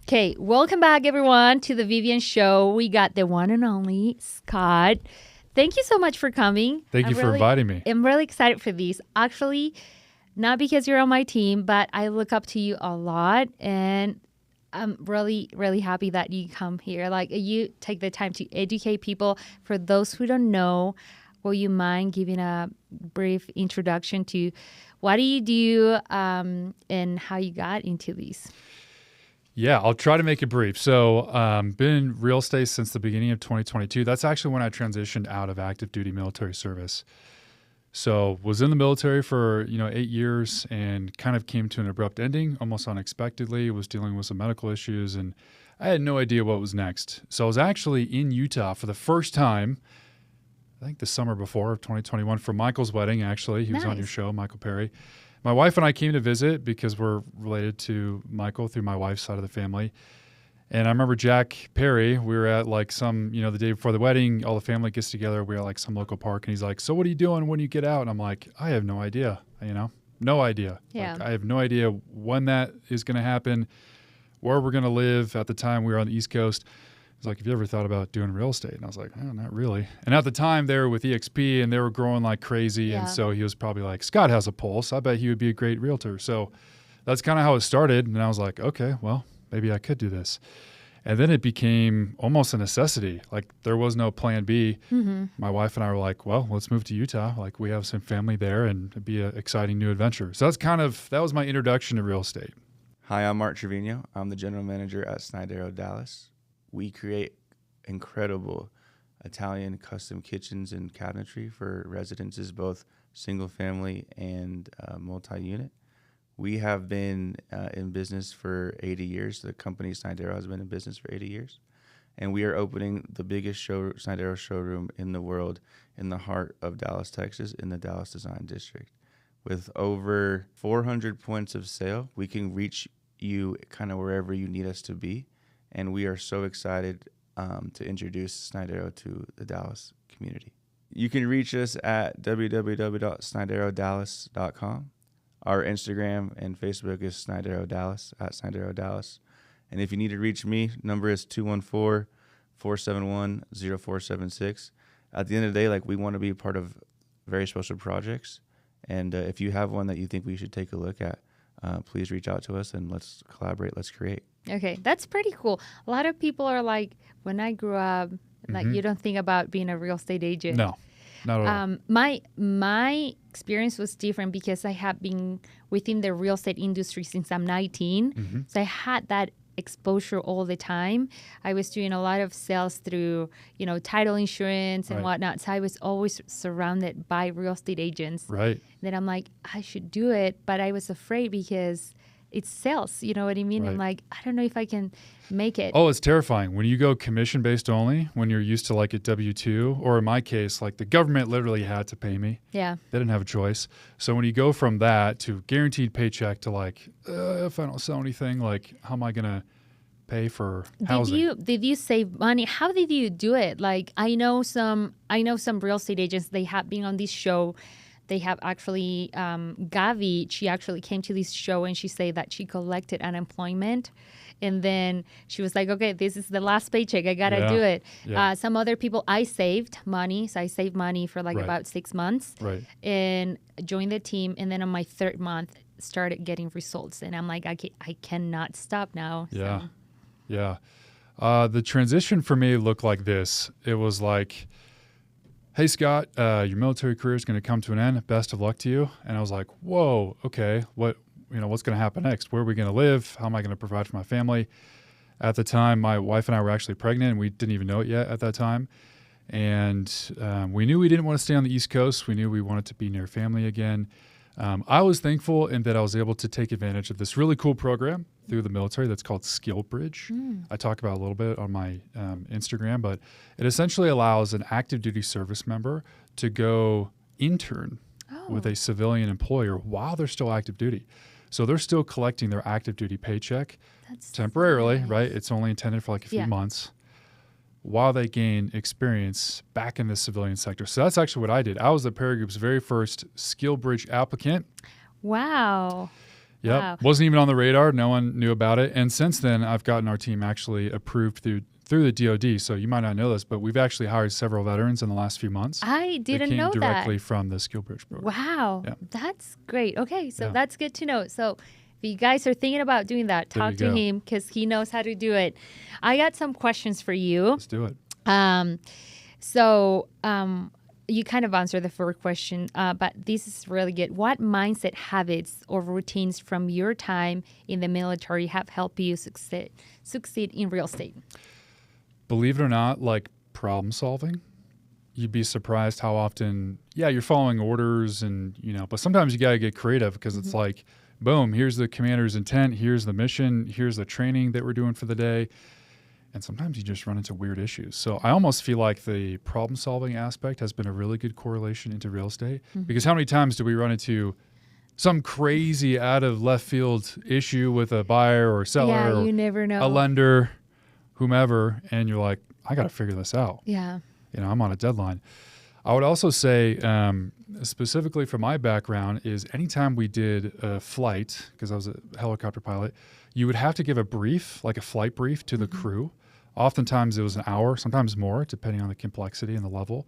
Okay, welcome back, everyone, to the Vivian Show. We got the one and only Scott. Thank you so much for coming. Thank you for inviting me. I'm really excited for these. Actually, not because you're on my team, but I look up to you a lot, and I'm really, really happy that you come here. Like, you take the time to educate people. For those who don't know, will you mind giving a brief introduction to what do you do and how you got into these? Yeah, I'll try to make it brief. So, been in real estate since the beginning of 2022. That's actually when I transitioned out of active duty military service. So, was in the military for 8 years and kind of came to an abrupt ending, almost unexpectedly. Was dealing with some medical issues, and I had no idea what was next. So, I was actually in Utah for the first time. I think the summer before of 2021 for Michael's wedding. Actually, he was on your show, Michael Perry. My wife and I came to visit because we're related to Michael through my wife's side of the family. And I remember Jack Perry, we were at like some, the day before the wedding, all the family gets together. We were at like some local park and he's like, "So what are you doing when you get out?" And I'm like, "I have no idea, no idea. Yeah. Like, I have no idea when that is going to happen, where we're going to live." At the time we were on the East Coast. He's like, "Have you ever thought about doing real estate?" And I was like, "Oh, not really." And at the time they were with EXP and they were growing like crazy. Yeah. And so he was probably like, "Scott has a pulse. I bet he would be a great realtor." So that's kind of how it started. And I was like, okay, well, maybe I could do this. And then it became almost a necessity. Like there was no plan B. Mm-hmm. My wife and I were like, well, let's move to Utah. Like we have some family there and it'd be an exciting new adventure. So that was my introduction to real estate. Hi, I'm Mark Trevino. I'm the general manager at Snidero Dallas. We create incredible Italian custom kitchens and cabinetry for residences, both single family and multi-unit. We have been in business for 80 years. The company Snidero has been in business for 80 years. And we are opening the biggest Snidero showroom in the world in the heart of Dallas, Texas, in the Dallas Design District. With over 400 points of sale, we can reach you kind of wherever you need us to be. And we are so excited to introduce Snidero to the Dallas community. You can reach us at www.sniderodallas.com. Our Instagram and Facebook is Snidero Dallas, at Snidero Dallas. And if you need to reach me, number is 214-471-0476. At the end of the day, we want to be a part of very special projects. And if you have one that you think we should take a look at, please reach out to us and let's collaborate, let's create. Okay, that's pretty cool. A lot of people are like, when I grew up, you don't think about being a real estate agent. No, not at all. My experience was different because I have been within the real estate industry since I'm 19. Mm-hmm. So I had that exposure all the time. I was doing a lot of sales through, title insurance and whatnot. So I was always surrounded by real estate agents. Right. Then I'm like, I should do it, but I was afraid because it's sales, you know what I mean? Right. I'm like, I don't know if I can make it. Oh, it's terrifying. When you go commission-based only, when you're used to like a W-2, or in my case, like the government literally had to pay me. Yeah. They didn't have a choice. So when you go from that to guaranteed paycheck to like, if I don't sell anything, like how am I going to pay for housing? Did you save money? How did you do it? Like I know some real estate agents, they have been on this show. They have actually, Gavi, she actually came to this show and she said that she collected unemployment. And then she was like, okay, this is the last paycheck. I got to do it. Yeah. Some other people, I saved money. So I saved money for about 6 months. Right. And joined the team. And then on my third month, started getting results. And I'm like, I cannot stop now. Yeah. So. Yeah. The transition for me looked like this. It was like, "Hey, Scott, your military career is going to come to an end. Best of luck to you." And I was like, whoa, okay, what's going to happen next? Where are we going to live? How am I going to provide for my family? At the time, my wife and I were actually pregnant, and we didn't even know it yet at that time. And we knew we didn't want to stay on the East Coast. We knew we wanted to be near family again. I was thankful in that I was able to take advantage of this really cool program through the military that's called Skill Bridge. I talk about it a little bit on my Instagram, but it essentially allows an active duty service member to go intern with a civilian employer while they're still active duty. So they're still collecting their active duty paycheck temporarily, nice. Right? It's only intended for like a few months while they gain experience back in the civilian sector. So that's actually what I did. I was the Perry Group's very first Skill Bridge applicant. Wow. Yep. Wow. Wasn't even on the radar. No one knew about it. And since then, I've gotten our team actually approved through the DoD. So you might not know this, but we've actually hired several veterans in the last few months. I That didn't came know directly that. from the Skill Bridge program. Wow. Yeah. That's great. Okay. So Yeah. that's good to know. So if you guys are thinking about doing that, There talk you to go. him because he knows how to do it. I got some questions for you. Let's do it. So you kind of answered the first question, but this is really good. What mindset habits or routines from your time in the military have helped you succeed in real estate? Believe it or not, like problem solving, you'd be surprised how often, you're following orders and, but sometimes you got to get creative because it's like, boom, here's the commander's intent, here's the mission, here's the training that we're doing for the day. And sometimes you just run into weird issues. So I almost feel like the problem solving aspect has been a really good correlation into real estate because how many times do we run into some crazy out of left field issue with a buyer or seller Yeah, or you never know. a lender, whomever, and you're like, I got to figure this out. Yeah. I'm on a deadline. I would also say, specifically from my background, is anytime we did a flight, because I was a helicopter pilot, you would have to give a brief, like a flight brief to the crew. Oftentimes it was an hour, sometimes more, depending on the complexity and the level.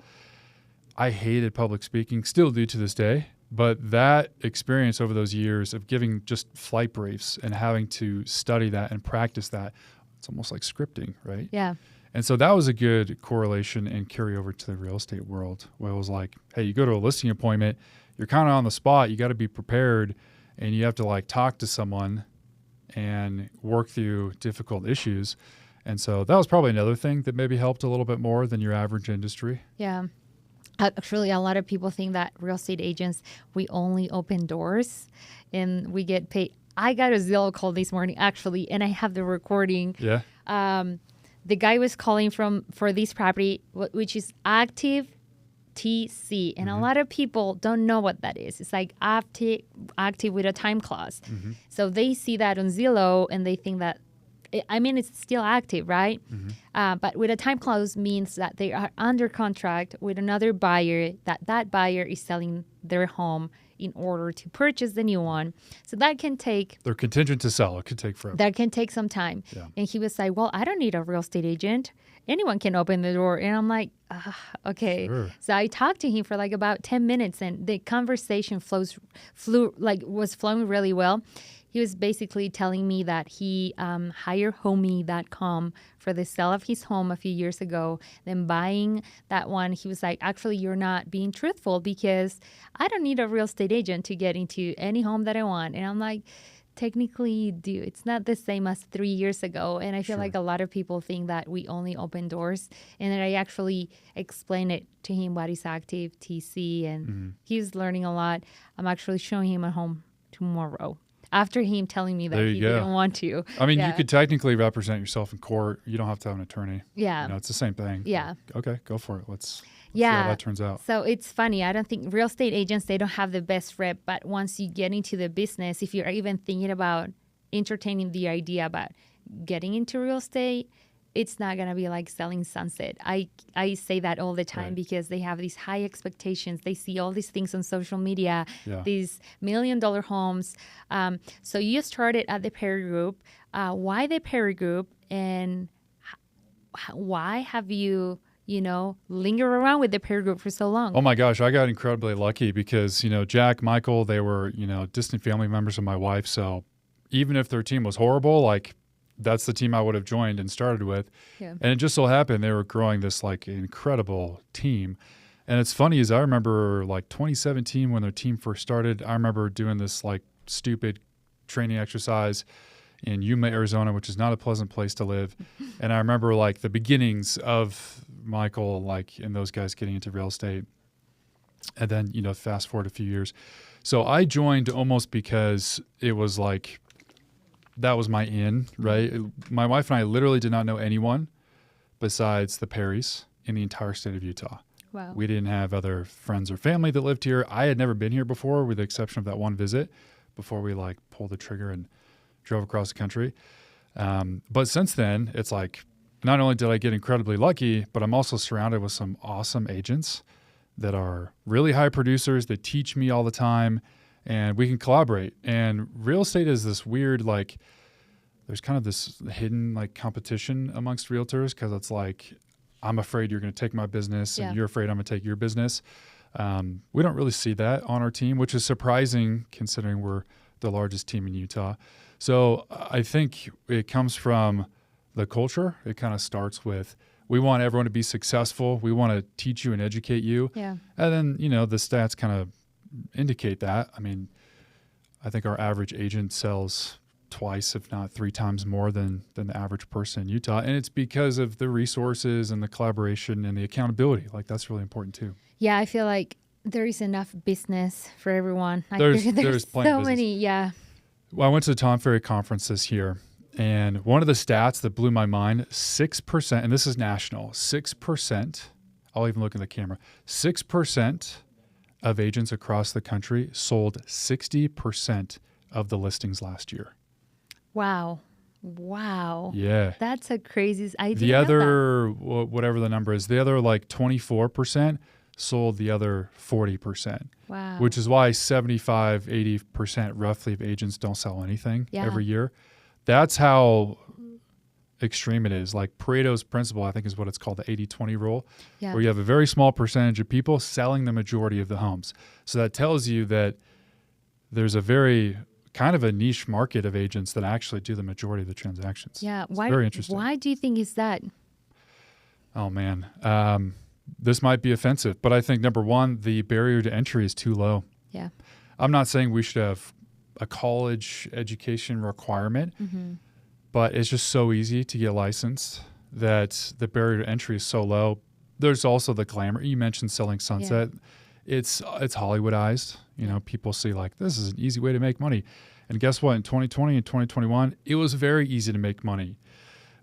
I hated public speaking, still do to this day. But that experience over those years of giving just flight briefs and having to study that and practice that, it's almost like scripting, right? Yeah. And so that was a good correlation and carryover to the real estate world where it was like, hey, you go to a listing appointment, you're kind of on the spot, you got to be prepared and you have to like talk to someone and work through difficult issues. And so that was probably another thing that maybe helped a little bit more than your average industry. Yeah. Actually, a lot of people think that real estate agents, we only open doors and we get paid. I got a Zillow call this morning, actually, and I have the recording. Yeah. The guy was calling for this property, which is active TC. And a lot of people don't know what that is. It's like active with a time clause. So they see that on Zillow and they think that, it's still active, right? But with a time clause means that they are under contract with another buyer, that buyer is selling their home in order to purchase the new one. So that can take... They're contingent to sell. It could take forever. That can take some time. Yeah. And he was like, well, I don't need a real estate agent. Anyone can open the door. And I'm like, okay. Sure. So I talked to him for like about 10 minutes and the conversation was flowing really well. He was basically telling me that he hired homie.com for the sale of his home a few years ago. Then buying that one, he was like, actually, you're not being truthful because I don't need a real estate agent to get into any home that I want. And I'm like, technically you do. It's not the same as 3 years ago. And I feel like a lot of people think that we only open doors. And then I actually explained it to him what is active TC. And he's learning a lot. I'm actually showing him a home tomorrow. After him telling me that There you he go. didn't want to. I mean, Yeah. you could technically represent yourself in court. You don't have to have an attorney. Yeah. It's the same thing. Yeah. Like, okay, go for it. Let's see how that turns out. So it's funny. I don't think real estate agents, they don't have the best rep. But once you get into the business, if you're even thinking about entertaining the idea about getting into real estate, it's not going to be like selling sunset. I say that all the time Right. because they have these high expectations. They see all these things on social media, Yeah. these $1 million homes. So you started at the Perry Group. Why the Perry Group? And why have you, lingered around with the Perry Group for so long? Oh my gosh, I got incredibly lucky because, Jack, Michael, they were, distant family members of my wife. So even if their team was horrible, like that's the team I would have joined and started with. Yeah. And it just so happened they were growing this like incredible team. And it's funny is I remember like 2017 when their team first started, I remember doing this like stupid training exercise in Yuma, Arizona, which is not a pleasant place to live. And I remember like the beginnings of Michael, like, and those guys getting into real estate. And then, fast forward a few years. So I joined almost because it was like, that was my in, right? My wife and I literally did not know anyone besides the Perrys in the entire state of Utah. Wow. We didn't have other friends or family that lived here. I had never been here before with the exception of that one visit before we like pulled the trigger and drove across the country. But since then, it's like, not only did I get incredibly lucky, but I'm also surrounded with some awesome agents that are really high producers that teach me all the time. and we can collaborate. And real estate is this weird, like, there's kind of this hidden like competition amongst realtors because it's like, I'm afraid you're going to take my business and you're afraid I'm going to take your business. We don't really see that on our team, which is surprising considering we're the largest team in Utah. So I think it comes from the culture. It kind of starts with, we want everyone to be successful. We want to teach you and educate you. Yeah. And then, you know, the stats kind of indicate that. I mean, I think our average agent sells twice, if not 3 times more than the average person in Utah. And it's because of the resources and the collaboration and the accountability. Like, that's really important too. Yeah, I feel like there is enough business for everyone. There's There's plenty of so business. many. Yeah. Well, I went to the Tom Ferry conference this year, and one of the stats that blew my mind, 6%, and this is national, 6%, I'll even look at the camera, 6% of agents across the country sold 60% of the listings last year. Wow. Yeah. That's a crazy. I The didn't know that. other, whatever the number is, the other like 24% sold the other 40%. Wow. Which is why 75, 80% roughly of agents don't sell anything every year. That's how extreme it is. Like Pareto's principle, I think is what it's called, the 80-20 rule, where you have a very small percentage of people selling the majority of the homes. So that tells you that there's a very kind of a niche market of agents that actually do the majority of the transactions. Yeah. It's very interesting. Why do you think is that? Oh, man. This might be offensive, but I think, number one, the barrier to entry is too low. Yeah. I'm not saying we should have a college education requirement, but it's just so easy to get licensed that the barrier to entry is so low. There's also the glamour. You mentioned selling Sunset. Yeah. It's Hollywoodized. You know, people see like, this is an easy way to make money. And guess what? In 2020 and 2021, it was very easy to make money.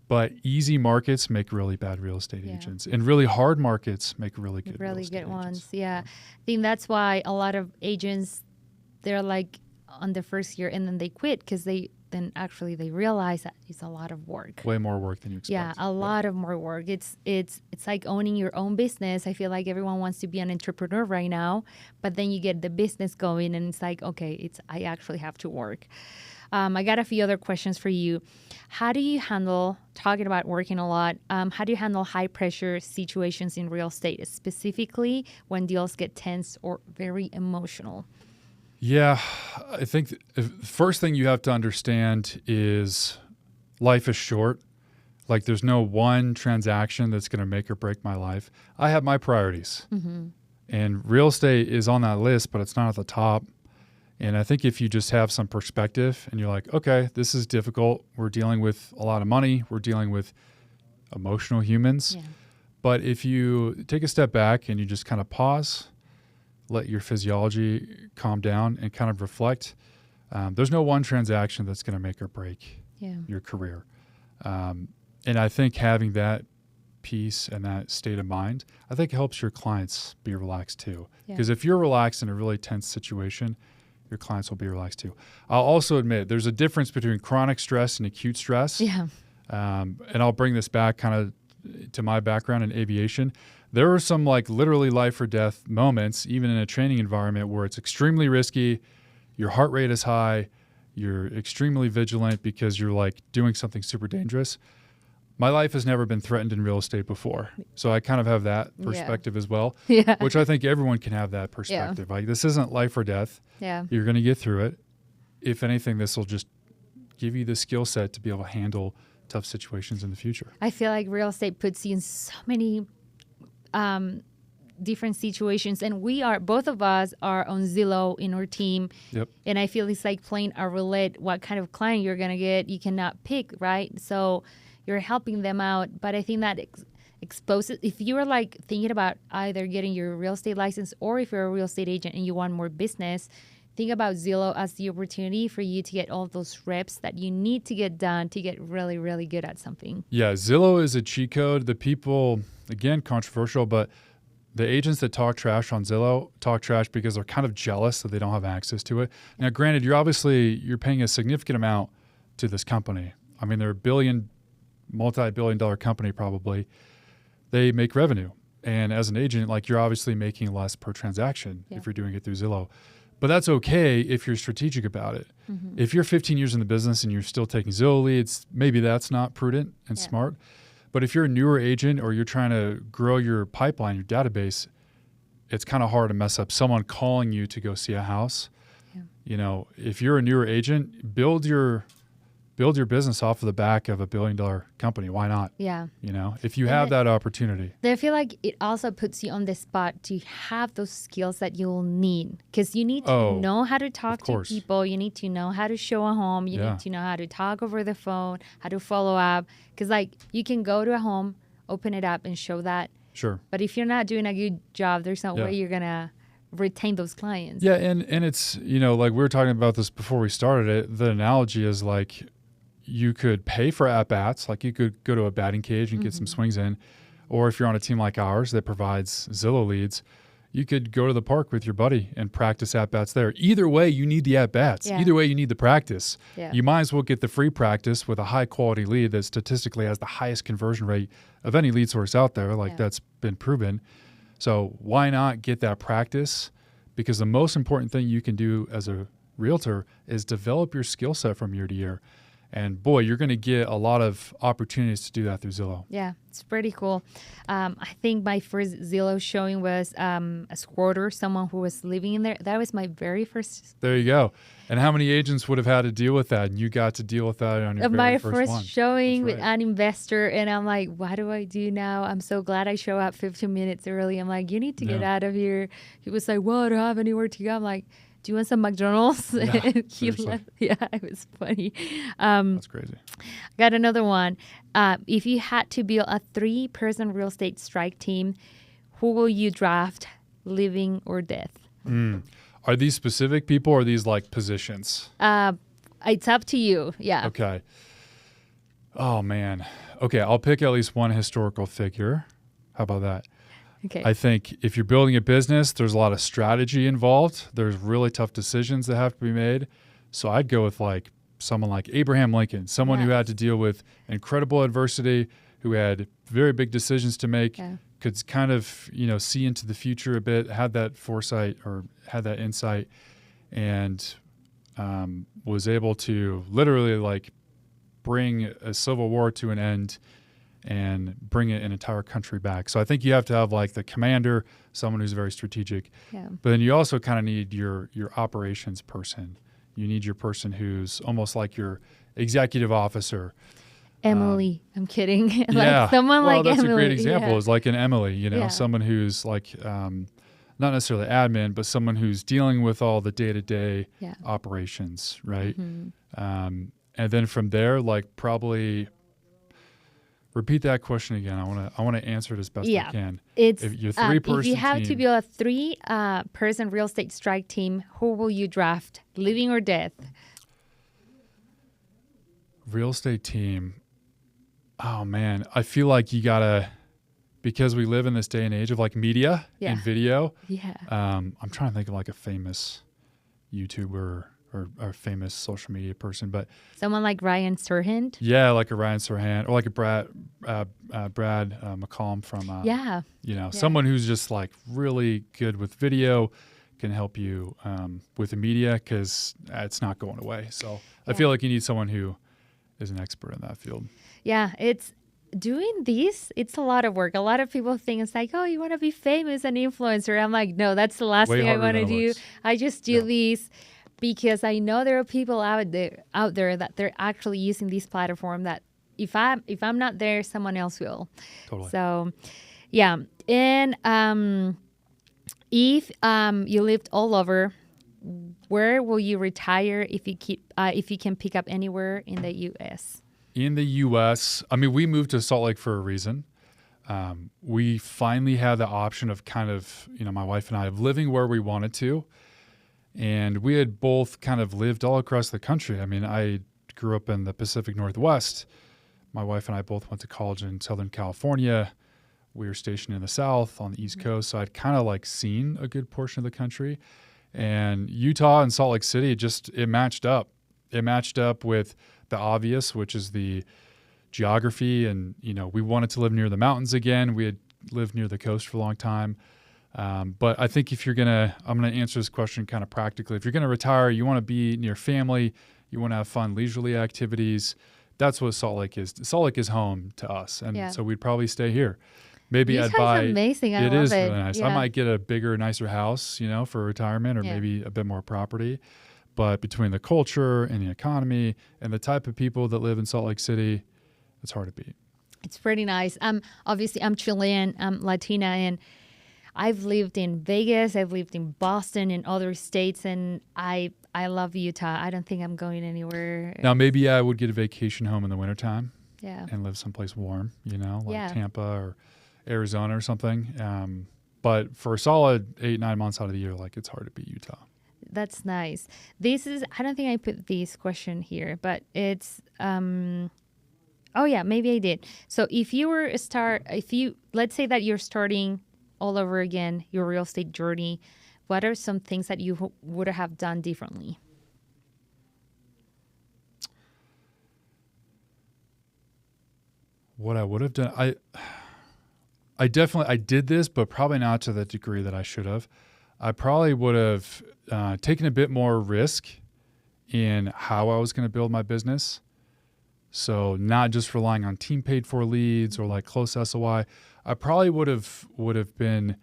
But easy markets make really bad real estate agents, and really hard markets make really good real estate agents. Ones. Yeah. I think that's why a lot of agents, they're like on the first year and then they quit because they realize that it's a lot of work. Way more work than you expect. Yeah, a lot of more work. It's like owning your own business. I feel like everyone wants to be an entrepreneur right now, but then you get the business going and it's like, okay, I actually have to work. I got a few other questions for you. How do you handle, talking about working a lot, how do you handle high pressure situations in real estate, specifically when deals get tense or very emotional? Yeah, I think the first thing you have to understand is life is short. Like there's no one transaction that's going to make or break my life. I have my priorities. And real estate is on that list, but it's not at the top. And I think if you just have some perspective and you're like, okay, this is difficult. We're dealing with a lot of money. We're dealing with emotional humans. Yeah. But if you take a step back and you just kind of pause, let your physiology calm down and kind of reflect, there's no one transaction that's going to make or break your career. And I think having that peace and that state of mind, I think helps your clients be relaxed too. Because if you're relaxed in a really tense situation, your clients will be relaxed too. I'll also admit there's a difference between chronic stress and acute stress. Yeah. And I'll bring this back kind of to my background in aviation. There are some like literally life or death moments, even in a training environment, where it's extremely risky. Your heart rate is high. You're extremely vigilant because you're like doing something super dangerous. My life has never been threatened in real estate before. So I kind of have that perspective as well, which I think everyone can have that perspective. Like this isn't life or death. Yeah. You're going to get through it. If anything, this will just give you the skill set to be able to handle tough situations in the future. I feel like real estate puts you in so many different situations, and both of us are on Zillow in our team. Yep. And I feel it's like playing a roulette. What kind of client you're going to get, you cannot pick, right? So you're helping them out, but I think that exposes, if you're like thinking about either getting your real estate license or if you're a real estate agent and you want more business, think about Zillow as the opportunity for you to get all those reps that you need to get done to get really, really good at something. Yeah, Zillow is a cheat code. The people, again, controversial, but the agents that talk trash on Zillow talk trash because they're kind of jealous that they don't have access to it. Now, granted, you're paying a significant amount to this company. I mean, they're a multi-billion-dollar company probably. They make revenue. And as an agent, like you're obviously making less per transaction if you're doing it through Zillow. But that's okay if you're strategic about it. If you're 15 years in the business and you're still taking Zillow leads, maybe that's not prudent and smart. But if you're a newer agent or you're trying to grow your pipeline, your database, it's kind of hard to mess up someone calling you to go see a house. Yeah. You know, if you're a newer agent, build your business off of the back of $1 billion company. Why not? Yeah. You know, if you have that opportunity. I feel like it also puts you on the spot to have those skills that you'll need, because you need to know how to talk to people. You need to know how to show a home. You need to know how to talk over the phone, how to follow up. Because like you can go to a home, open it up and show that. Sure. But if you're not doing a good job, there's no way you're going to retain those clients. Yeah. And it's, you know, like we were talking about this before we started it. The analogy is like, you could pay for at-bats, like you could go to a batting cage and get some swings in. Or if you're on a team like ours that provides Zillow leads, you could go to the park with your buddy and practice at-bats there. Either way, you need the at-bats. Either way, you need the practice. You might as well get the free practice with a high-quality lead that statistically has the highest conversion rate of any lead source out there. Like that's been proven. So why not get that practice? Because the most important thing you can do as a realtor is develop your skill set from year to year. And boy, you're going to get a lot of opportunities to do that through Zillow. Yeah, it's pretty cool. I think my first Zillow showing was a squatter, someone who was living in there. That was my very first. There you go. And how many agents would have had to deal with that? And you got to deal with that on your my very first one. showing with an investor. And I'm like, what do I do now? I'm so glad I show up 15 minutes early. I'm like, you need to get out of here. He was like, well, I don't have anywhere to go. I'm like, do you want some McDonald's? Yeah, He left. Yeah, it was funny. That's crazy. Got another one. If you had to build a 3-person real estate strike team, who will you draft, living or death? Are these specific people or are these like positions? It's up to you. Yeah. Okay. Oh, man. Okay, I'll pick at least one historical figure. How about that? Okay. I think if you're building a business, there's a lot of strategy involved. There's really tough decisions that have to be made. So I'd go with like someone like Abraham Lincoln, someone who had to deal with incredible adversity, who had very big decisions to make, could kind of, you know, see into the future a bit, had that foresight or had that insight, and was able to literally like bring a civil war to an end and bring an entire country back. So I think you have to have like the commander, someone who's very strategic. Yeah. But then you also kind of need your operations person. You need your person who's almost like your executive officer. Emily, I'm kidding. Like someone like that's Emily. A great example is like an Emily, you know, someone who's like not necessarily admin, but someone who's dealing with all the day-to-day operations, right? And then from there, like probably repeat that question again. I want to answer it as best I can. It's if you're 3-person if you have team, to build a 3-person real estate strike team, who will you draft, living or death? Real estate team. Oh man, I feel like you gotta, because we live in this day and age of like media and video. Yeah. I'm trying to think of like a famous YouTuber or a famous social media person, but someone like Ryan Serhant. Yeah, like a Ryan Serhant or like a Brad McCallum from you know, someone who's just like really good with video, can help you with the media because it's not going away. So I feel like you need someone who is an expert in that field. Yeah, it's doing this. It's a lot of work. A lot of people think it's like, oh, you want to be famous and influencer. I'm like, no, that's the last thing I want to do. I just do these because I know there are people out there that they're actually using this platform that if I'm not there, someone else will. Totally. So, yeah. And if you lived all over, where will you retire if you can pick up anywhere in the U.S.? In the U.S., I mean, we moved to Salt Lake for a reason. We finally had the option of kind of, you know, my wife and I of living where we wanted to. And we had both kind of lived all across the country. I mean, I grew up in the Pacific Northwest. My wife and I both went to college in Southern California. We were stationed in the South on the East Coast. So I'd kind of like seen a good portion of the country. And Utah and Salt Lake City, it matched up. It matched up with the obvious, which is the geography. And, you know, we wanted to live near the mountains again. We had lived near the coast for a long time. But I think if I'm going to answer this question kind of practically. If you're going to retire, you want to be near family, you want to have fun, leisurely activities. That's what Salt Lake is. Salt Lake is home to us, and so we'd probably stay here. Maybe I'd Utah's buy. amazing. I It love is it. really nice. I Yeah. might get a bigger, nicer house, for retirement, or maybe a bit more property. But between the culture and the economy and the type of people that live in Salt Lake City, it's hard to beat. It's pretty nice. Obviously, I'm Chilean, I'm Latina, and I've lived in Vegas, I've lived in Boston and other states, and I love Utah. I don't think I'm going anywhere. Now, maybe I would get a vacation home in the wintertime and live someplace warm, like Tampa or Arizona or something. But for a solid 8-9 months out of the year, like, it's hard to beat Utah. That's nice. I don't think I put this question here, but it's, oh yeah, maybe I did. So if let's say that you're starting all over again, your real estate journey, what are some things that you would have done differently? What I would have done, I did this, but probably not to the degree that I should have. I probably would have taken a bit more risk in how I was going to build my business. So not just relying on team paid for leads or like close SOI. I probably would have been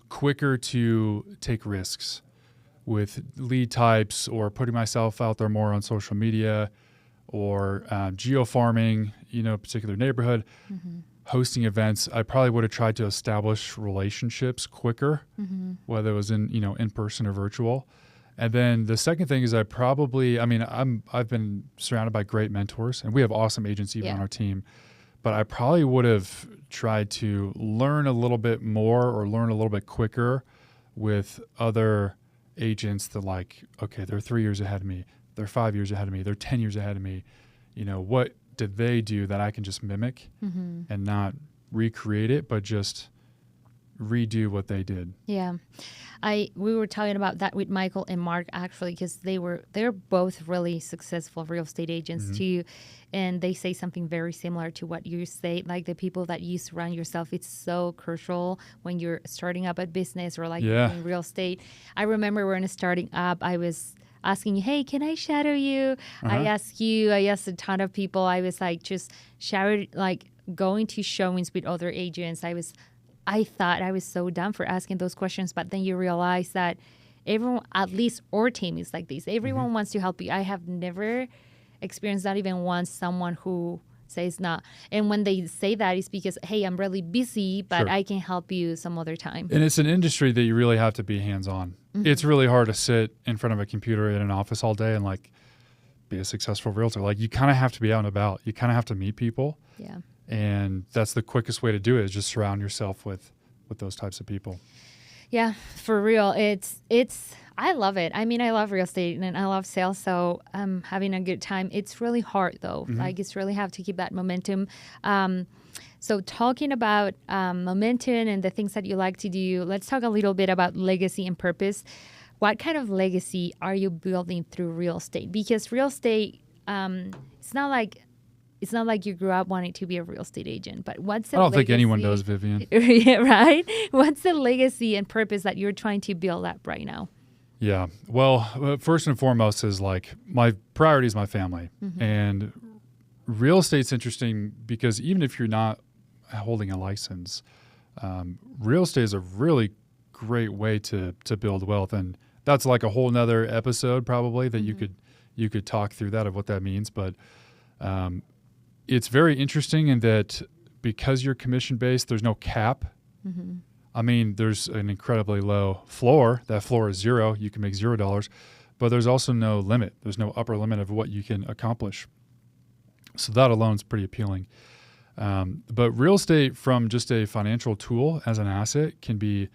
quicker to take risks with lead types, or putting myself out there more on social media, or geo farming, a particular neighborhood, hosting events. I probably would have tried to establish relationships quicker, whether it was in person or virtual. And then the second thing is I've been surrounded by great mentors, and we have awesome agents even on our team. But I probably would have tried to learn a little bit more, or learn a little bit quicker with other agents that, like, okay, they're 3 years ahead of me, they're 5 years ahead of me, they're 10 years ahead of me. What did they do that I can just mimic and not recreate it, but just redo what they did? Yeah. We were talking about that with Michael and Mark, actually, because they're both really successful real estate agents too, and they say something very similar to what you say. Like, the people that you surround yourself, it's so crucial when you're starting up a business or like in real estate. I remember when starting up, I was asking you, hey, can I shadow you? I asked a ton of people. I was like just going to showings with other agents. I thought I was so dumb for asking those questions, but then you realize that everyone, at least our team, is like this. Everyone wants to help you. I have never experienced, not even once, someone who says not. And when they say that, it's because, hey, I'm really busy, but I can help you some other time. And it's an industry that you really have to be hands-on. It's really hard to sit in front of a computer in an office all day and like be a successful realtor. Like, you kind of have to be out and about. You kind of have to meet people. Yeah. And that's the quickest way to do it, is just surround yourself with those types of people. Yeah, for real. I love it. I mean, I love real estate and I love sales. So having a good time. It's really hard though. Like, it's really have to keep that momentum. So talking about momentum and the things that you like to do, let's talk a little bit about legacy and purpose. What kind of legacy are you building through real estate? Because real estate, it's not like you grew up wanting to be a real estate agent, but what's the I don't legacy? think anyone does, Vivian. Yeah, right? What's the legacy and purpose that you're trying to build up right now? Yeah. Well, first and foremost is like, my priority is my family. And real estate's interesting because even if you're not holding a license, real estate is a really great way to build wealth. And that's like a whole nother episode probably that you could talk through that, of what that means. But it's very interesting in that because you're commission-based, there's no cap. I mean, there's an incredibly low floor. That floor is zero. You can make $0, but there's also no limit. There's no upper limit of what you can accomplish. So that alone is pretty appealing. But real estate, from just a financial tool as an asset, can be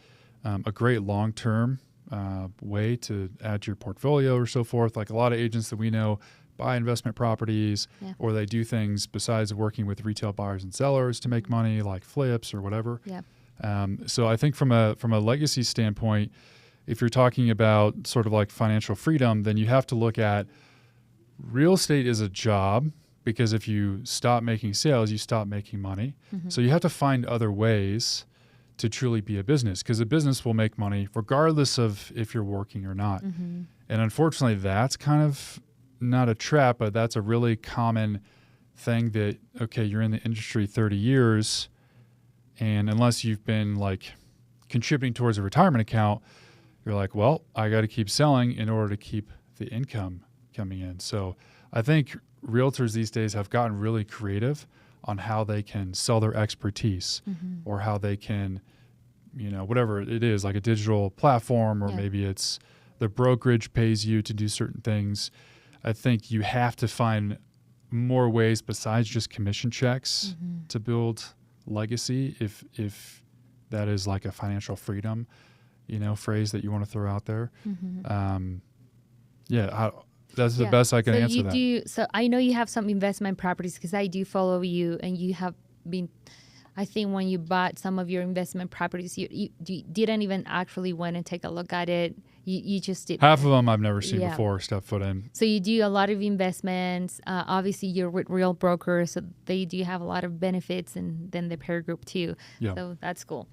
a great long-term way to add to your portfolio or so forth. Like, a lot of agents that we know buy investment properties, or they do things besides working with retail buyers and sellers to make money, like flips or whatever. So I think from a legacy standpoint, if you're talking about sort of like financial freedom, then you have to look at real estate is a job, because if you stop making sales, you stop making money. So you have to find other ways to truly be a business, because a business will make money regardless of if you're working or not. Mm-hmm. And unfortunately, that's kind of not a trap, but that's a really common thing that, okay, you're in the industry 30 years, and unless you've been like contributing towards a retirement account, you're like, well, I got to keep selling in order to keep the income coming in. So I think realtors these days have gotten really creative on how they can sell their expertise, or how they can, whatever it is, like a digital platform, or maybe it's the brokerage pays you to do certain things. I think you have to find more ways besides just commission checks to build legacy, if that is like a financial freedom, phrase that you want to throw out there. That's the best I can answer that. So I know you have some investment properties, because I do follow you, and you have been, I think when you bought some of your investment properties, you didn't even actually went and take a look at it. You just did. Half of them I've never seen before, step foot in. So you do a lot of investments. Obviously, you're with Real Brokers, so they do have a lot of benefits, and then the pair group too. Yeah. So that's cool.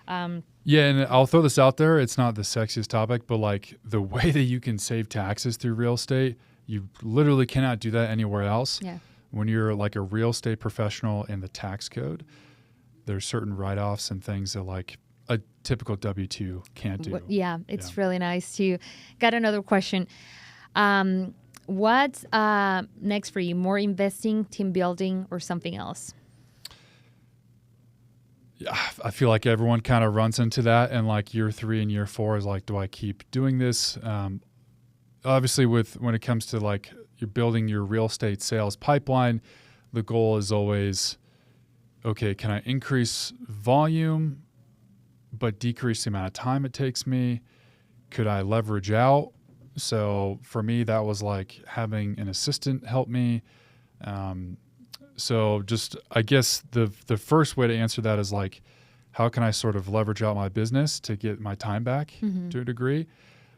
And I'll throw this out there. It's not the sexiest topic, but like the way that you can save taxes through real estate, you literally cannot do that anywhere else. Yeah. When you're like a real estate professional in the tax code, there's certain write-offs and things that like a typical W-2 can't do. It's really nice too. Got another question. What's next for you? More investing, team building, or something else? Yeah, I feel like everyone kind of runs into that, and like year 3 and year 4 is like, do I keep doing this? Obviously, when it comes to like you're building your real estate sales pipeline, the goal is always, okay, can I increase volume but decrease the amount of time it takes me? Could I leverage out? So for me, that was like having an assistant help me. So just, I guess the first way to answer that is like, how can I sort of leverage out my business to get my time back to a degree?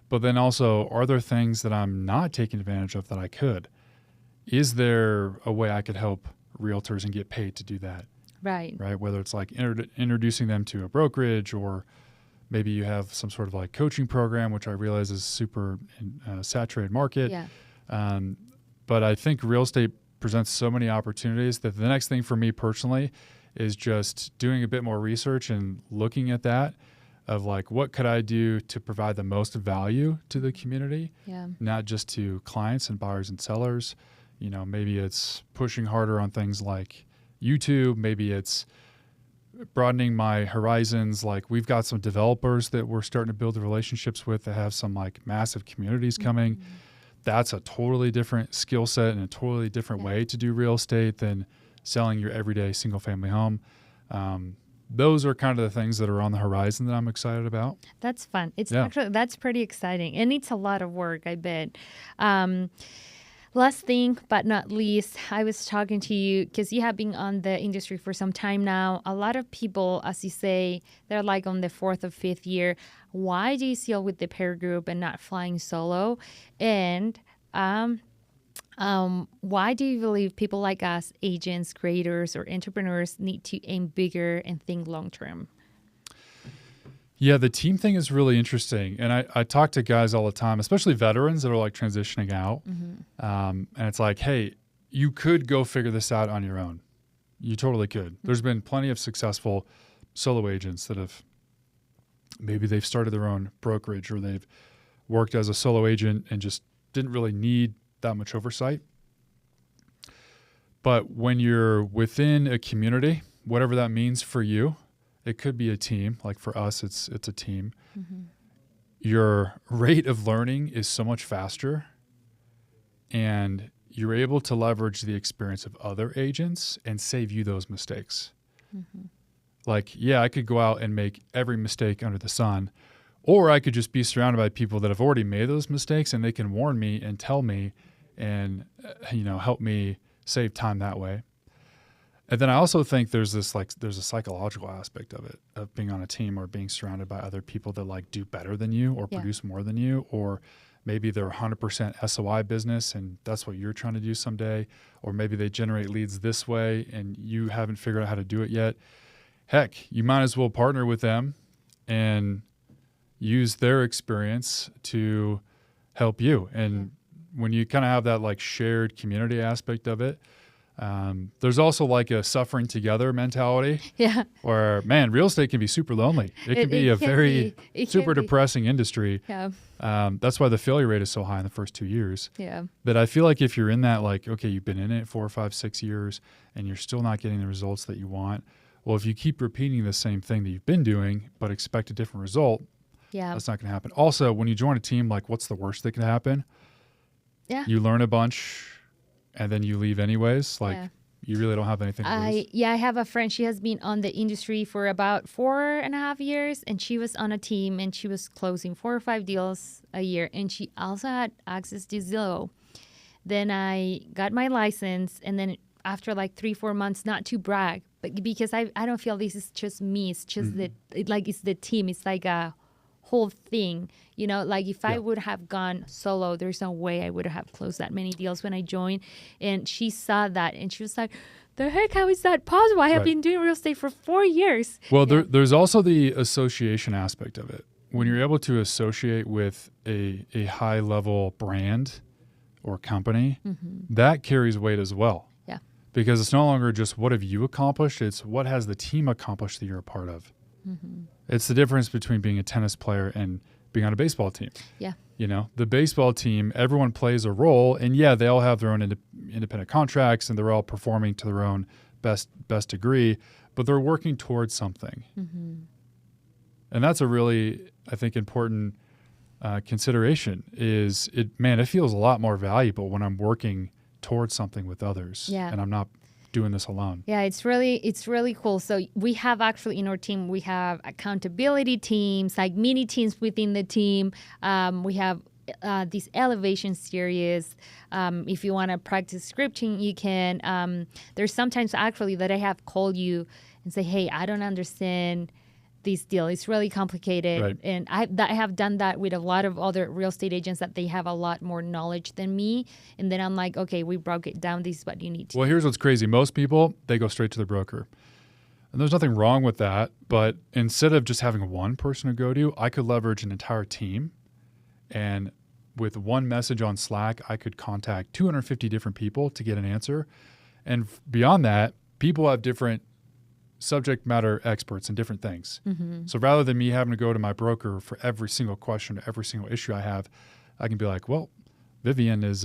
But then also, are there things that I'm not taking advantage of that I could? Is there a way I could help realtors and get paid to do that? Right. Whether it's like introducing them to a brokerage, or maybe you have some sort of like coaching program, which I realize is super saturated market. Yeah. But I think real estate presents so many opportunities that the next thing for me personally is just doing a bit more research and looking at that of like, what could I do to provide the most value to the community? Yeah. Not just to clients and buyers and sellers. Maybe it's pushing harder on things like YouTube. Maybe it's broadening my horizons. Like we've got some developers that we're starting to build relationships with that have some like massive communities coming. That's a totally different skill set and a totally different way to do real estate than selling your everyday single family home. Those are kind of the things that are on the horizon that I'm excited about. That's fun. Actually, that's pretty exciting. And it's a lot of work, I bet. Last thing, but not least, I was talking to you because you have been on the industry for some time now. A lot of people, as you say, they're like on the 4th or 5th year. Why do you seal with the pair group and not flying solo? And why do you believe people like us, agents, creators, or entrepreneurs, need to aim bigger and think long term? Yeah, the team thing is really interesting. And I talk to guys all the time, especially veterans that are like transitioning out. And it's like, hey, you could go figure this out on your own. You totally could. There's been plenty of successful solo agents that have, maybe they've started their own brokerage, or they've worked as a solo agent and just didn't really need that much oversight. But when you're within a community, whatever that means for you, it could be a team. Like for us, it's a team. Your rate of learning is so much faster, and you're able to leverage the experience of other agents and save you those mistakes. Like, yeah, I could go out and make every mistake under the sun, or I could just be surrounded by people that have already made those mistakes, and they can warn me and tell me and, help me save time that way. And then I also think there's a psychological aspect of it, of being on a team or being surrounded by other people that like do better than you or produce more than you, or maybe they're 100% SOI business and that's what you're trying to do someday, or maybe they generate leads this way and you haven't figured out how to do it yet. heck, you might as well partner with them and use their experience to help you. And when you kind of have that like shared community aspect of it, there's also like a suffering together mentality Yeah. where, man, real estate can be super lonely. It can be a very super depressing industry. Yeah. That's why the failure rate is so high in the first 2 years. Yeah. But I feel like if you're in that, like, okay, you've been in it 4, 5, 6 years and you're still not getting the results that you want. Well, if you keep repeating the same thing that you've been doing, but expect a different result, Yeah. that's not going to happen. Also, when you join a team, like, what's the worst that can happen? Yeah. You learn a bunch and then you leave anyways. Like, you really don't have anything to lose. I have a friend. She has been on the industry for about 4.5 years, and she was on a team, and she was closing 4 or 5 deals a year, and she also had access to Zillow. Then I got my license, and then after like 3-4 months, not to brag, but because I don't feel this is just me. It's just that it's the team. It's like a whole thing, you know, like if I would have gone solo, there's no way I would have closed that many deals when I joined. And she saw that and she was like, the heck, how is that possible? I have been doing real estate for 4 years. Well, there's also the association aspect of it. When you're able to associate with a high level brand or company, that carries weight as well. Yeah. Because it's no longer just what have you accomplished, it's what has the team accomplished that you're a part of. It's the difference between being a tennis player and being on a baseball team. Yeah. You know, the baseball team, everyone plays a role, and they all have their own independent contracts, and they're all performing to their own best degree, but they're working towards something. And that's a really, I think, important consideration. It feels a lot more valuable when I'm working towards something with others, and I'm not doing this alone. Yeah, it's really cool. So we have actually in our team, we have accountability teams, like mini teams within the team. We have this elevation series. If you want to practice scripting, you can. There's sometimes actually that I have called you and say, hey, I don't understand this deal. It's really complicated. Right. And I have done that with a lot of other real estate agents that they have a lot more knowledge than me. And then I'm like, okay, we broke it down. This is what you need to do. Well, here's what's crazy. Most people, they go straight to the broker. And there's nothing wrong with that. But instead of just having one person to go to, I could leverage an entire team. And with one message on Slack, I could contact 250 different people to get an answer. And beyond that, people have different subject matter experts in different things. So rather than me having to go to my broker for every single question, every single issue I have, I can be like, well, Vivian is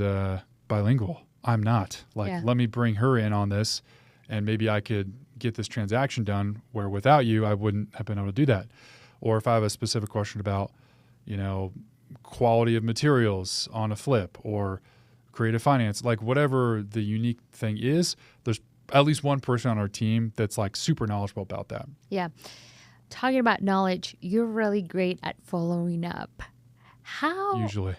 bilingual. I'm not. Let me bring her in on this, and maybe I could get this transaction done where without you, I wouldn't have been able to do that. Or if I have a specific question about, quality of materials on a flip or creative finance, like whatever the unique thing is, there's at least one person on our team that's like super knowledgeable about that. Yeah. Talking about knowledge, you're really great at following up. Usually.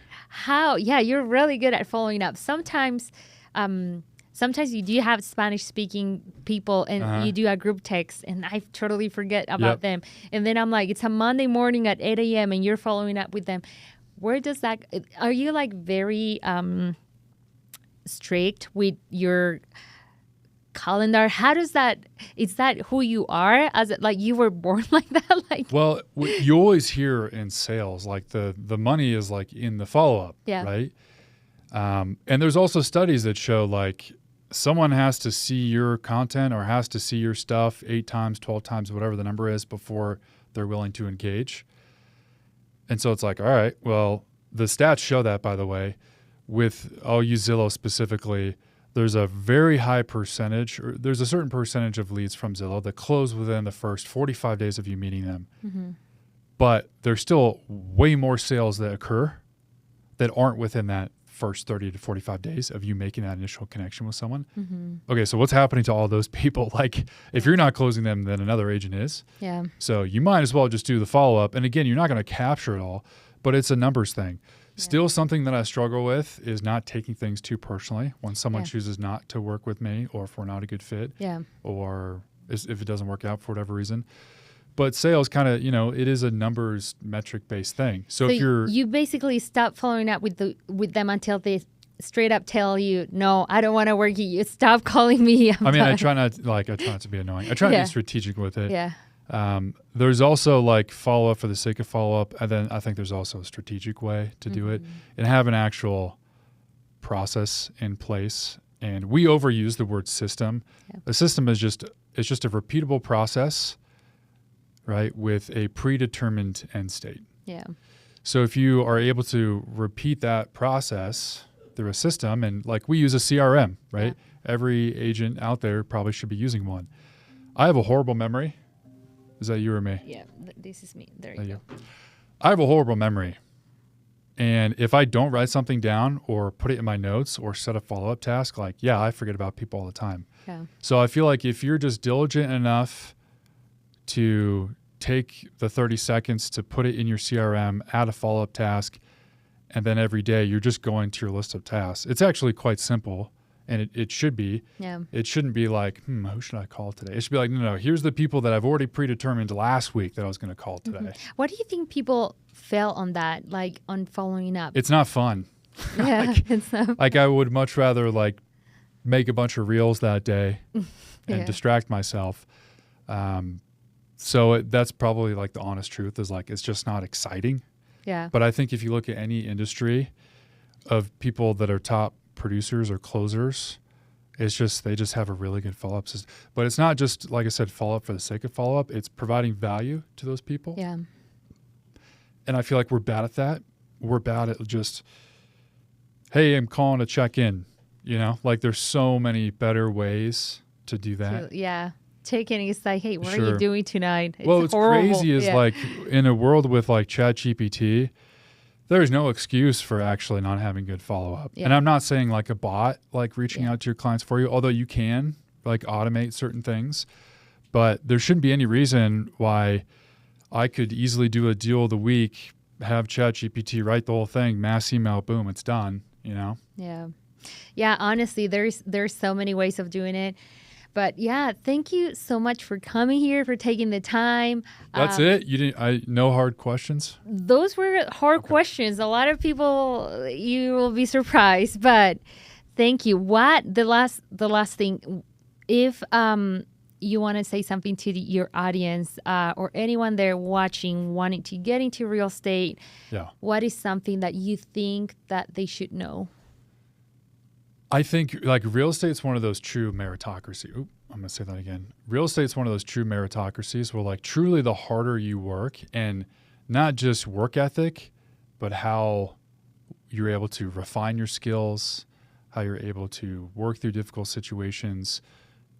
Yeah, you're really good at following up. Sometimes you do have Spanish speaking people and you do a group text and I totally forget about them. And then I'm like, it's a Monday morning at 8 a.m. and you're following up with them. Where does that, are you like very strict with your calendar? How does that, is that who you are? As it, like you were born like that? Well, you always hear in sales, like the money is like in the follow-up, right? And there's also studies that show like someone has to see your content or has to see your stuff 8 times, 12 times, whatever the number is before they're willing to engage. And so it's like, all right, well, the stats show that, by the way, I'll use Zillow specifically. There's a very high percentage, or there's a certain percentage of leads from Zillow that close within the first 45 days of you meeting them. But there's still way more sales that occur that aren't within that first 30 to 45 days of you making that initial connection with someone. Okay, so what's happening to all those people? Like, if you're not closing them, then another agent is. Yeah. So you might as well just do the follow-up. And again, you're not going to capture it all, but it's a numbers thing. Still, something that I struggle with is not taking things too personally when someone chooses not to work with me, or if we're not a good fit, or if it doesn't work out for whatever reason. But sales kind of, it is a numbers metric based thing. So if you basically stop following up with them until straight up tell you, no, I don't want to work with you. Stop calling me. I mean, I try not to be annoying. I try to be strategic with it. Yeah. There's also like follow up for the sake of follow up. And then I think there's also a strategic way to do it and have an actual process in place. And we overuse the word system. Yeah. A system is just a repeatable process, right, with a predetermined end state. Yeah. So if you are able to repeat that process through a system, and like we use a CRM, right? Yeah. Every agent out there probably should be using one. I have a horrible memory. Is that you or me? Yeah, this is me. There you go. I have a horrible memory. And if I don't write something down or put it in my notes or set a follow-up task, I forget about people all the time. Yeah. So I feel like if you're just diligent enough to take the 30 seconds to put it in your CRM, add a follow-up task, and then every day you're just going to your list of tasks. It's actually quite simple, and it should be. Yeah. It shouldn't be like, who should I call today? It should be like, no, here's the people that I've already predetermined last week that I was going to call today. Mm-hmm. What do you think people fail on that, like on following up? It's not fun. Yeah, it's not. Like I would much rather make a bunch of reels that day and distract myself. So that's probably like the honest truth is like, it's just not exciting. Yeah. But I think if you look at any industry of people that are top producers or closers, it's just, they just have a really good follow-up system. But it's not just, like I said, follow-up for the sake of follow-up. It's providing value to those people. Yeah. And I feel like we're bad at that. We're bad at just, hey, I'm calling to check in. Like there's so many better ways to do that. Yeah. Check-in is like, hey, what are you doing tonight? What's horrible. Crazy is like in a world with like ChatGPT, there's no excuse for actually not having good follow-up. Yeah. And I'm not saying like a bot, like reaching out to your clients for you, although you can like automate certain things, but there shouldn't be any reason why I could easily do a deal of the week, have ChatGPT write the whole thing, mass email, boom, it's done, Yeah. Yeah, honestly, there's so many ways of doing it. But yeah, thank you so much for coming here, for taking the time. That's it? You didn't? No hard questions? Those were hard questions. A lot of people, you will be surprised, but thank you. The last thing, if you want to say something to your audience or anyone there watching, wanting to get into real estate, what is something that you think that they should know? I think like real estate's one of those true meritocracy. I'm going to say that again. Real estate's one of those true meritocracies where like truly the harder you work and not just work ethic, but how you're able to refine your skills, how you're able to work through difficult situations,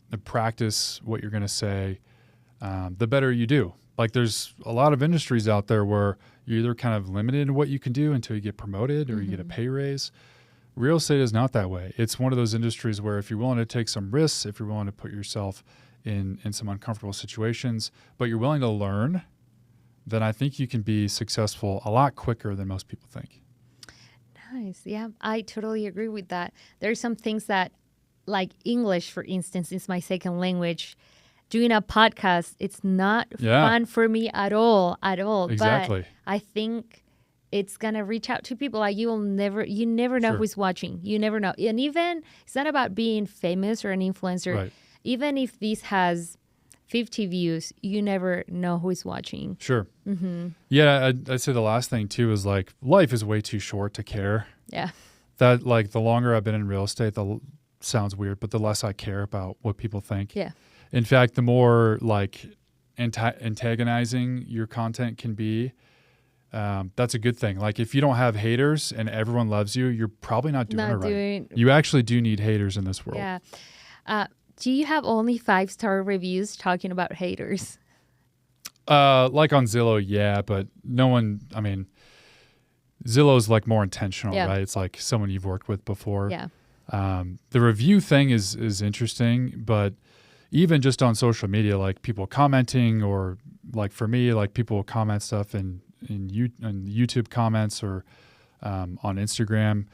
and practice what you're going to say, the better you do. Like there's a lot of industries out there where you're either kind of limited in what you can do until you get promoted or you get a pay raise. Real estate is not that way. It's one of those industries where if you're willing to take some risks, if you're willing to put yourself in some uncomfortable situations, but you're willing to learn, then I think you can be successful a lot quicker than most people think. Nice. Yeah, I totally agree with that. There's some things that, like English, for instance, is my second language. Doing a podcast, it's not fun for me at all. Exactly. But I think it's going to reach out to people. Like you never know who's watching. You never know. And even, it's not about being famous or an influencer. Right. Even if this has 50 views, you never know who's watching. Sure. Mm-hmm. Yeah, I'd say the last thing too is like life is way too short to care. Yeah. That like the longer I've been in real estate, sounds weird, but the less I care about what people think. Yeah. In fact, the more like antagonizing your content can be, that's a good thing. Like if you don't have haters and everyone loves you, you're probably not doing it right. You actually do need haters in this world. Yeah. Do you have only 5-star reviews talking about haters? Like on Zillow, yeah, but no one, I mean, Zillow's like more intentional, right? It's like someone you've worked with before. Yeah. The review thing is interesting, but even just on social media, like people commenting or like for me, like people will comment stuff in YouTube comments or on Instagram.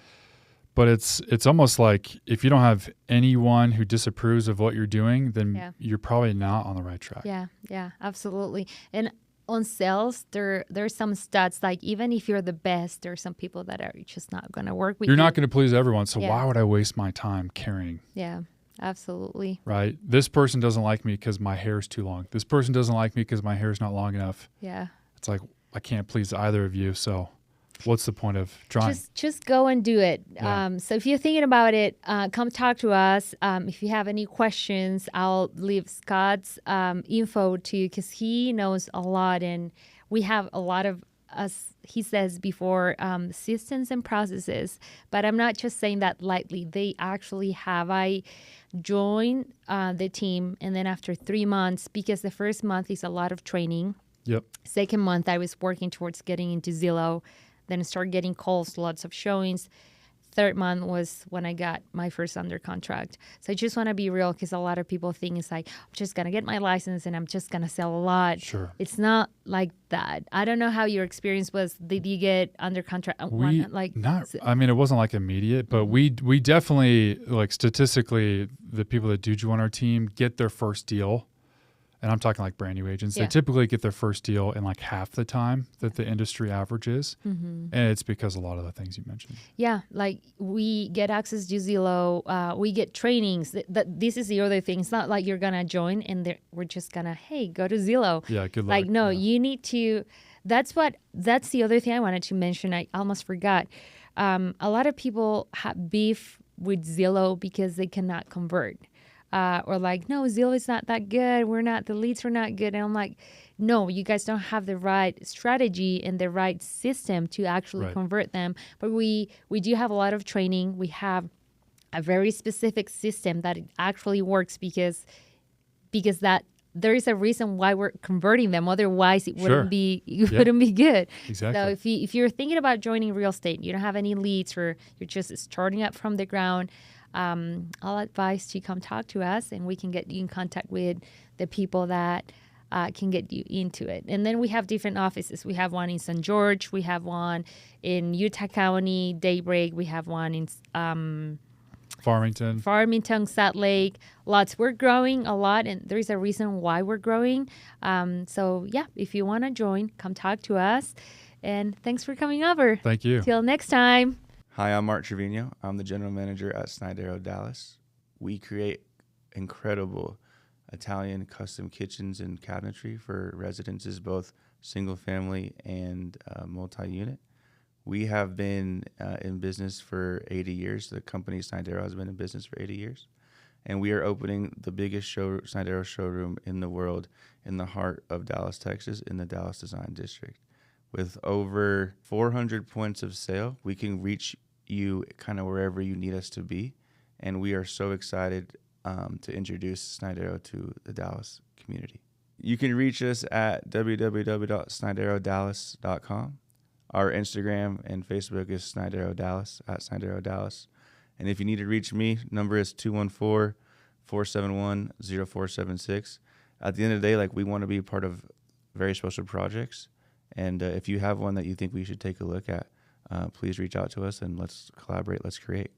But it's almost like if you don't have anyone who disapproves of what you're doing, then you're probably not on the right track. Yeah, absolutely. And on sales, there's some stats like even if you're the best, there's some people that are just not going to work with You're you. not going to please everyone. So Yeah. why would I waste my time caring? Yeah, absolutely. Right? This person doesn't like me because my hair is too long. This person doesn't like me because my hair is not long enough. Yeah. It's like, I can't please either of you. So what's the point of trying? Just go and do it. Yeah. So if you're thinking about it, come talk to us. If you have any questions, I'll leave Scott's info to you because he knows a lot, and we have a lot of, as he says before, systems and processes. But I'm not just saying that lightly. They actually have. I joined the team, and then after 3 months, because the first month is a lot of training. Yep. Second month, I was working towards getting into Zillow. Then I started getting calls, lots of showings. Third month was when I got my first under contract. So I just want to be real because a lot of people think it's like, I'm just going to get my license and I'm just going to sell a lot. Sure. It's not like that. I don't know how your experience was. Did you get under contract? I mean, it wasn't like immediate, but Mm-hmm. we definitely, like statistically, the people that do join our team get their first deal. And I'm talking like brand new agents. Yeah. They typically get their first deal in like half the time that the industry average is. Mm-hmm. And it's because of a lot of the things you mentioned. Yeah, like we get access to Zillow. We get trainings. This is the other thing. It's not like you're going to join and we're just going to, hey, go to Zillow. Yeah, good luck. Like, no, yeah. you need to. That's the other thing I wanted to mention. I almost forgot. A lot of people have beef with Zillow because they cannot convert. Or like, no, Zillow is not that good. The leads are not good. And I'm like, no, you guys don't have the right strategy and the right system to actually convert them. But we do have a lot of training. We have a very specific system that it actually works because that there is a reason why we're converting them. Otherwise, it wouldn't be good. Exactly. So if you're thinking about joining real estate, you don't have any leads, or you're just starting up from the ground, I'll advise to come talk to us, and we can get you in contact with the people that can get you into it. And then we have different offices. We have one in St. George. We have one in Utah County, Daybreak. We have one in Farmington, Salt Lake. Lots. We're growing a lot, and there's a reason why we're growing. So yeah, if you want to join, come talk to us. And thanks for coming over. Thank you. Till next time. Hi, I'm Mark Trevino. I'm the general manager at Snydero, Dallas. We create incredible Italian custom kitchens and cabinetry for residences, both single family and multi-unit. We have been in business for 80 years. The company Snydero has been in business for 80 years. And we are opening the biggest Snydero showroom in the world in the heart of Dallas, Texas, in the Dallas Design District. With over 400 points of sale, we can reach you kind of wherever you need us to be. And we are so excited to introduce Snydero to the Dallas community. You can reach us at www.snyderodallas.com. Our Instagram and Facebook is Snydero Dallas, at Snydero Dallas. And if you need to reach me, number is 214-471-0476. At the end of the day, like, we want to be a part of very special projects. And if you have one that you think we should take a look at, please reach out to us and let's collaborate, let's create.